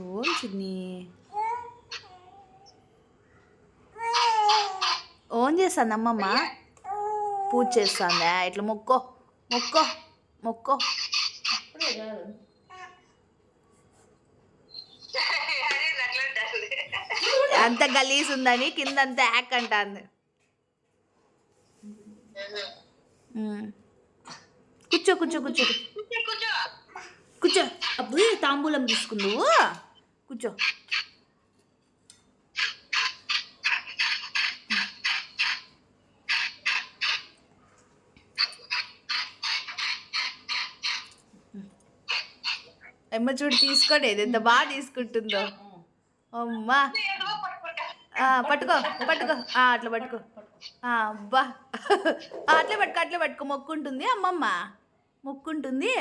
ఓం చిన్ని ఓన్ చేస్తాను అమ్మమ్మ. పూజ చేస్తుందా? ఇట్లా మొక్కో మొక్కో మొక్కో. అంత గలీజ్ ఉందని కిందంతా యాక్ అంటాంది. కూర్చో కూర్చో కూర్చో కూర్చో. అప్పుడు తాంబూలం తీసుకుందువు. కూర్చో. అమ్మ చూడు తీసుకోలేదు, ఎంత బాగా తీసుకుంటుందో. అమ్మా పట్టుకో పట్టుకో, అట్లా పట్టుకో. అబ్బా అట్లే పట్టుకో, అట్లే పట్టుకో. మొక్కుంటుంది అమ్మమ్మ, మొక్కుంటుంది.